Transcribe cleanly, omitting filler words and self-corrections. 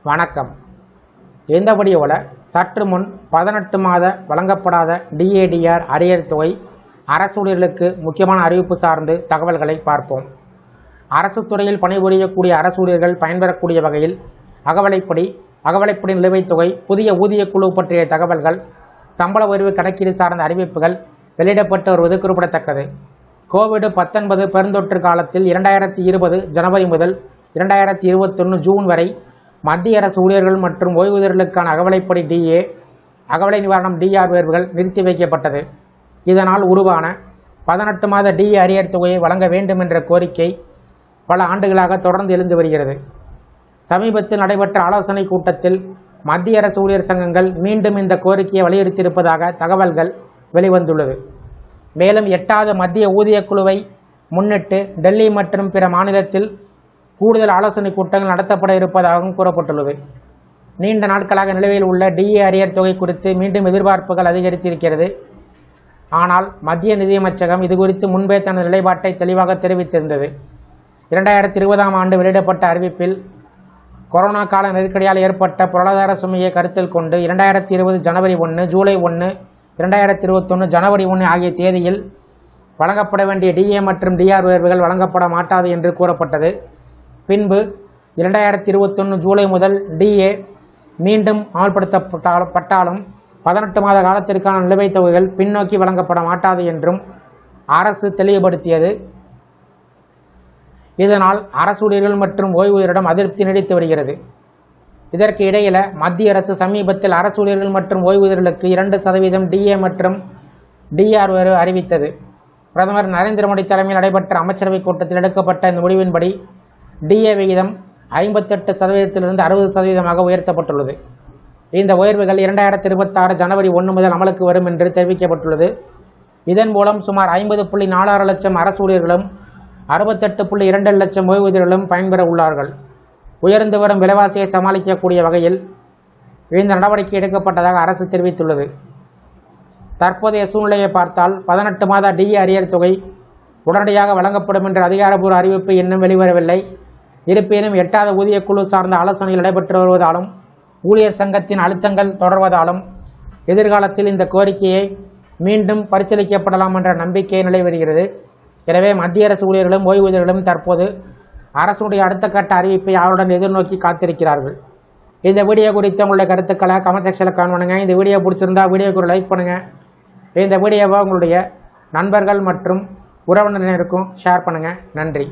வணக்கம். இந்த வீடியோவில் சற்று முன் 18 மாத வழங்கப்படாத DADR அரியர் தொகை அரசு ஊழியர்களுக்கு முக்கியமான அறிவிப்பு சார்ந்து தகவல்களை பார்ப்போம். அரசு துறையில் பணிபுரியக்கூடிய அரசு ஊழியர்கள் பயன்பெறக்கூடிய வகையில் அகவலைப்படி நிலுவைத் தொகை, புதிய ஊதிய குழு பற்றிய தகவல்கள், சம்பள உயர்வு கணக்கீடு சார்ந்த அறிவிப்புகள் வெளியிடப்பட்டு வருவது குறிப்பிடத்தக்கது. கோவிட்-19 பெருந்தொற்று காலத்தில் 2020 ஜனவரி முதல் 2021 ஜூன் வரை மத்திய அரசு ஊழியர்கள் மற்றும் ஓய்வூதியர்களுக்கான அகவலைப்படி DA, அகவலை நிவாரணம் DR உயர்வுகள் நிறுத்தி வைக்கப்பட்டது. இதனால் உருவான 18 மாத DA அரியர் தொகையை வழங்க வேண்டும் என்ற கோரிக்கை பல ஆண்டுகளாக தொடர்ந்து எழுந்து வருகிறது. சமீபத்தில் நடைபெற்ற ஆலோசனை கூட்டத்தில் மத்திய அரசு ஊழியர் சங்கங்கள் மீண்டும் இந்த கோரிக்கையை வலியுறுத்தியிருப்பதாக தகவல்கள் வெளிவந்துள்ளது. மேலும் 8வது மத்திய ஊதிய குழுவை முன்னிட்டு டெல்லி மற்றும் பிற மாநிலத்தில் கூடுதல் ஆலோசனை கூட்டங்கள் நடத்தப்பட இருப்பதாகவும் கூறப்பட்டுள்ளது. நீண்ட நாட்களாக நிலுவையில் உள்ள DA அரியர் தொகை குறித்து மீண்டும் எதிர்பார்ப்புகள் அதிகரித்திருக்கிறது. ஆனால் மத்திய நிதியமைச்சகம் இதுகுறித்து முன்பே தனது நிலைப்பாட்டை தெளிவாக தெரிவித்திருந்தது. 2020ஆம் ஆண்டு வெளியிடப்பட்ட அறிவிப்பில் கொரோனா கால நெருக்கடியால் ஏற்பட்ட பொருளாதார சுமையை கருத்தில் கொண்டு 2020 ஜனவரி 1, ஜூலை 1, 2021 ஜனவரி 1 ஆகிய தேதியில் வழங்கப்பட வேண்டிய DA மற்றும் DR உயர்வுகள் வழங்கப்பட மாட்டாது என்று கூறப்பட்டது. பின்பு 2021 ஜூலை முதல் DA மீண்டும் அமல்படுத்தப்பட்டாலும் 18 மாத காலத்திற்கான நிலுவைத் தொகைகள் பின்னோக்கி வழங்கப்பட மாட்டாது என்றும் அரசு தெளிவுபடுத்தியது. இதனால் அரசு ஊழியர்கள் மற்றும் ஓய்வூதியரிடம் அதிருப்தி நீடித்து வருகிறது. இதற்கு இடையில மத்திய அரசு சமீபத்தில் அரசு ஊழியர்கள் மற்றும் ஓய்வூதியர்களுக்கு 2% DA மற்றும் DR உயர்வு அறிவித்தது. பிரதமர் நரேந்திர மோடி தலைமையில் நடைபெற்ற அமைச்சரவைக் கூட்டத்தில் எடுக்கப்பட்ட இந்த முடிவின்படி DA விகிதம் 58%இலிருந்து 60% உயர்த்தப்பட்டுள்ளது. இந்த உயர்வுகள் 2026 ஜனவரி 1 முதல் அமலுக்கு வரும் என்று தெரிவிக்கப்பட்டுள்ளது. இதன் மூலம் சுமார் 50.46 லட்சம் அரசு ஊழியர்களும் 68.2 லட்சம் ஓய்வூதியர்களும் பயன்பெற உள்ளார்கள். உயர்ந்து வரும் விலைவாசியை சமாளிக்கக்கூடிய வகையில் இந்த நடவடிக்கை எடுக்கப்பட்டதாக அரசு தெரிவித்துள்ளது. தற்போதைய சூழ்நிலையை பார்த்தால் 18 மாத DA அரியர் தொகை உடனடியாக வழங்கப்படும் என்ற அதிகாரப்பூர்வ அறிவிப்பு இன்னும் வெளிவரவில்லை. இருப்பினும் 8வது ஊதிய குழு சார்ந்த ஆலோசனைகள் நடைபெற்று வருவதாலும் ஊழியர் சங்கத்தின் அழுத்தங்கள் தொடர்வதாலும் எதிர்காலத்தில் இந்த கோரிக்கையை மீண்டும் பரிசீலிக்கப்படலாம் என்ற நம்பிக்கை நிலை வருகிறது. எனவே மத்திய அரசு ஊழியர்களும் ஓய்வூதியர்களும் தற்போது அரசுடைய அடுத்த கட்ட அறிவிப்பை அவருடன் எதிர்நோக்கி காத்திருக்கிறார்கள். இந்த வீடியோ குறித்து உங்களுடைய கருத்துக்களை கமெண்ட் செக்ஷனில் கமெண்ட் பண்ணுங்கள். இந்த வீடியோ பிடிச்சிருந்தா வீடியோக்கு ஒரு லைக் பண்ணுங்கள். இந்த வீடியோவை உங்களுடைய நண்பர்கள் மற்றும் உறவினருக்கும் ஷேர் பண்ணுங்கள். நன்றி.